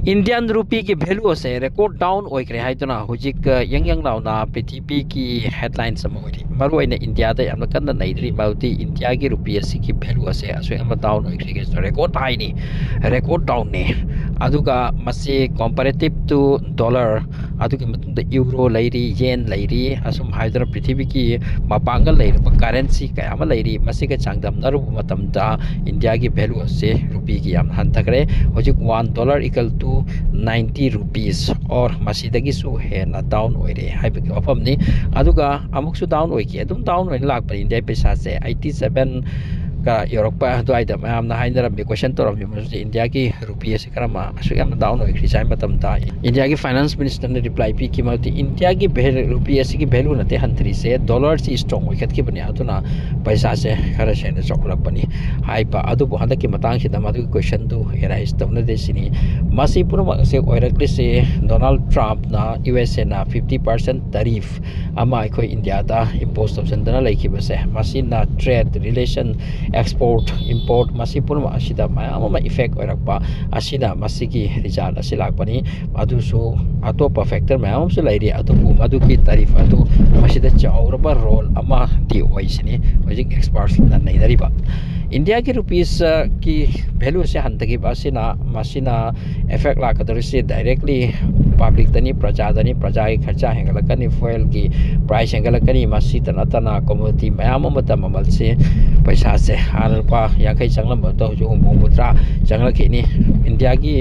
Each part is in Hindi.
इंडियन रुपी की वैल्यू से रिकॉर्ड डाउन होइक्रे हाइदुना हुजिक यंग लाउना पृथ्वी की हेडलाइन सम होइरी मरुइना इंडिया दा यामना कन्ना नैदरी माउती इंडिया की रुपी असि की वैल्यू से असु अमा डाउन होइक्रे के रिकॉर्ड हाई नि रिकॉर्ड डाउन ने अदुगा मसे कंपैरेटिव टू डॉलर अदुगी मतुंदा यूरो लैरी येन लैरी असुम हाइदुना पृथ्वी की मपांगल लैरबा करेंसी कयामा लैरी मसिगा चांगदमनरु मतमदा इंडिया की वैल्यू से रुपी की याम हंतकरे हुजिक $1 इक्वल टू 90 rupees और मसीदगी सु हेना डाउन होइरे हाइबगी वफमनी अदुगा अमुकसु डाउन होइकी अदुम डाउन होइन लाकपनि इंडिया पैसा से 87 का यूरोप अदुआइदा मैमना हाइनरम क्वेश्चन तोरम इंडिया की रुपी से करमा असु याम डाउन होइक्री साइ मतम ता इंडिया की फाइनेंस मिनिस्टर ने रिप्लाई पी की मति इंडिया की रुपी असि की वैल्यू नते हंतरी से डॉलर से स्ट्रांग होइखत की बने अदुना पैसा से खरा से ने चौलकपनि हाइपा अदुबो हंदक की मतांग से दमदु क्वेश्चन दु एराइज तवने देसिनी मसी पुरम से ओइरकले से डोनाल्ड ट्रम्प ना यूएसए ना 50% टैरिफ अमा अखोय इंडिया दा इम्पोज तवसनदना लैखिबसे मसी ना ट्रेड रिलेशन एक्सपोर्ट इम्पोर्ट मसी पुरम असिदा मयाम अमा इफेक्ट ओइरकपा असिदा मसी की रिजल्ट असि लाकपनि अदुसु अतोपा फैक्टर मयाम से लैरि अदुबु मदु की टैरिफ अदु मसिदा चाउरबा रोल अमा दी ओइसिनी होजिक एक्सपर्ट्स ना नैदरिबा इंडिया की रुपीस की वैल्यू से हंतगी बासिना मसिना इफेक्ट लाकदरि से डायरेक्टली पब्लिक तनी प्रजा की खर्चा हेंगलकनी फुएल की प्राइस हेंगलकनी मसी तना कमोडिटी मयाम अमता ममल से पैसा से हानपा याखै चंगलम तो जो हुमुद्रा चंगलखिनी इंडिया की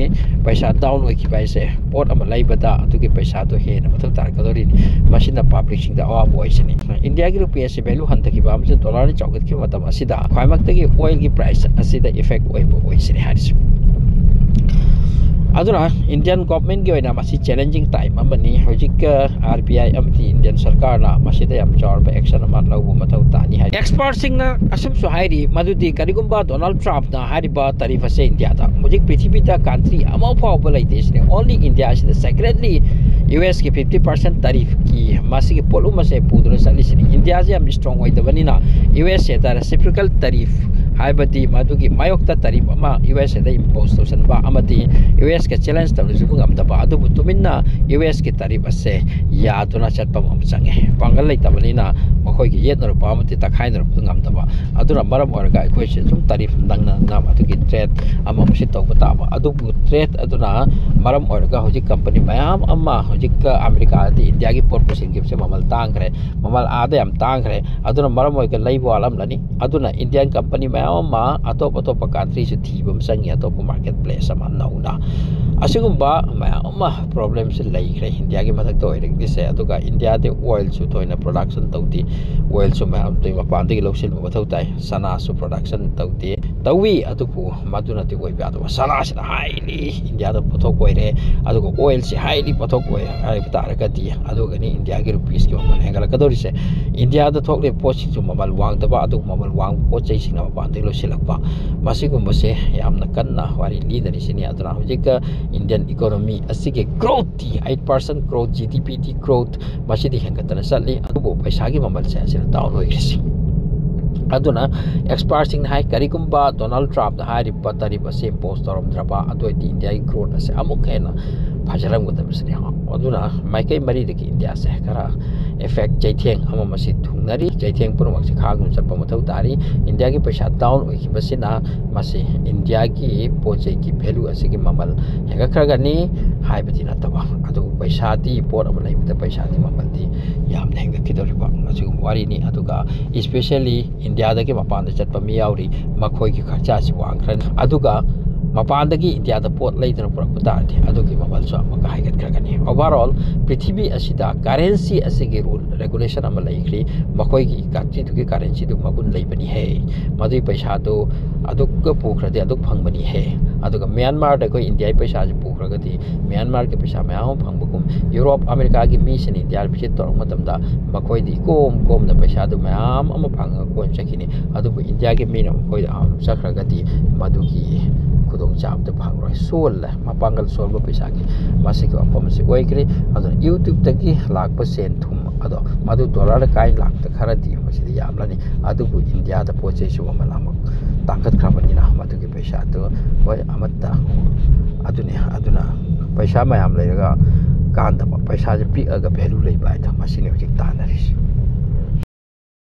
पैसा डाउन होइखिबाय से पोट अम लैबदा अदुगी पैसा तो हेन मथक तारकदोरिनी मसिना पब्लिक सिंग दा अवाब ओइसनी इंडिया की रुपी से वैल्यू हंतगी बाम से डॉलर नि चौगत की मतम असिदा ख्वाइमक्तगी ऑयल की प्राइस असिदा इफेक्ट ओइबो ओइसनी हारिस अदुना इंडियन गवर्नमेंट की ओइना मसी चैलेंजिंग टाइम अमनी होजिक आरबीआई अमती इंडियन सरकार ना मसीदा याम चावरबा एक्शन अमा लौबो मथौ तानी हाय एक्सपर्ट सिंग ना असम सु हाइरी मदुदी करिगुम्बा डोनाल्ड ट्रम्प ना हारिबा तारीफ से इंडिया दा होजिक पृथ्वी दा कंट्री अमा फावबा लैते सिने ओनली इंडिया से सेक्रेटली यूएस की 50% तारीफ की मासी के पोलु मसे पुदुन सलिसिनी इंडिया से हम स्ट्रांग होइदबनिना यूएस से दा रेसिप्रोकल तारीफ हाइबदी मदुगी मायोक्ता तारीफ अमा यूएस से दा इम्पोज तोसनबा अमदी यूएस के चैलेंज तबजुबु गमदबा अदुबु तुमिन्ना यूएस के तारीफ असे यादुना चटपम अम चंगे पांगल लैतबनिना मखोय की येतनर पामति तखाइनर गमदबा अदुना मरम ओरगा अखोय से जुम तारीफ नंगना नाम अदुगी ट्रेड अमा मसि तौबताबा अदुबु ट्रेड अदुना मरम ओरगा होजिक कंपनी मयाम अमा होजिक अमेरिका दी इंडिया की पोर्ट पुसिंग गिफ्ट से ममल तांगरे ममल आदे हम तांगरे अदुना मरम ओरगा लैबो आलम लनी अदुना इंडियन कंपनी मयाम अमा अतोप कंट्री से थीबम संगी अतोप मार्केट प्लेस अमा नौना असिगुम्बा मयाम अमा प्रॉब्लम से लैखरे इंडिया की मथक तो ओइरक से अदुगा इंडिया दे ऑयल सु तोइना प्रोडक्शन तौती ऑयल सु मयाम तोइ मपान दे लौसिल मथौ ताइ सना सु प्रोडक्शन तौती तौवी अदुबु मदुना ते ओइ ब्यादो सना से हाईली इंडिया दा पथोक ओइरे अदुगा ऑयल से हाईली पथोक ओइ हाइ तारगदी अदुगा नि इंडिया की रुपीस की ममल हेंगल कदोरि से इंडिया दा थोकले पोछि सु ममल वांगदबा अदुग ममल वांग पोचै सिंगा मपान दे लौसिलकपा मसिगुम्बा से यामना कन्ना वारी लीदरि सिनी अदुना होजिक इंडियन इकोनॉमी असिगे ग्रोथ दी 8% ग्रोथ जीडीपी दी ग्रोथ मसिदी हेंगतना सल्ली अदुबो पैसा की ममल से असिना डाउन होइरिसि अदुना एक्सपर्ट सिंग हाई करिगुम्बा डोनाल्ड ट्रम्प ना हारिबा तारिफ असे इम्पोज तौरमद्रबा अदोइदी इंडिया की ग्रोथ असे अमुक हेना फजरमगदबसनि अदुना माइकೈ मरीदगी इंडिया से खरा इफेक्ट जैथेंग अमा मसि थुंगनरी जैथेंग पुरमक से खागुम चटपा मथौ तारी इंडिया की पैसा डाउन ओइखिबसिना मसि इंडिया की पोचे की वैल्यू असे की ममल हेंगखरगनी हाइबदी नतबा अदु पैसा दी पोट अमा लैबदा पैसा दी ममल दी याम हेंगखिदोरिबा असिगुम वारीनी अदुगा स्पेशली इंडिया दगे मपान द चटपा मी यावरी मखोय की खर्चा से वांखरन अदुगा मपानदगी इंडिया द पोट लैदन पुरक तारदि अदुगी ममल सो अमका हाइगत खरगनी ओवरऑल पृथ्वी असिदा करेंसी असिगे रूल रेगुलेशन अमा लैखरि मखोय की कंट्री दुगी करेंसी दु मगुन लैबनी है मदुई पैसा दो अदुक पुखरदि अदुक फंगबनी है अदुगा म्यांमार द कोई इंडिया पैसा जे पुखरगदि म्यांमार के पैसा मयाम फंगबगुम यूरोप अमेरिका की मी से इंडिया विजिट तौर मतमदा मखोय दी कोम कोम द पैसा दु मयाम अमा फंग कोन चखिनी अदुबु इंडिया के मी न मखोय चखरगदि मदुगी खुदों चाब तो भाग सोल मपांगल सोल पैसा की मसिक वफम से ओइक्रे अदो यूट्यूब तकी लाख सेन थुम अदो मदु डॉलर काई लाख खरदी मसिद यामलनी अदुबु इंडिया द पोचे सु मलामक तांगत खरबनिना मदुगी पैसा तो होय अमत्ता अदुने अदुना पैसा मैम लेगा कांदब पैसा पिगग वैल्यू लेबा है मसीने हजिक तानरिस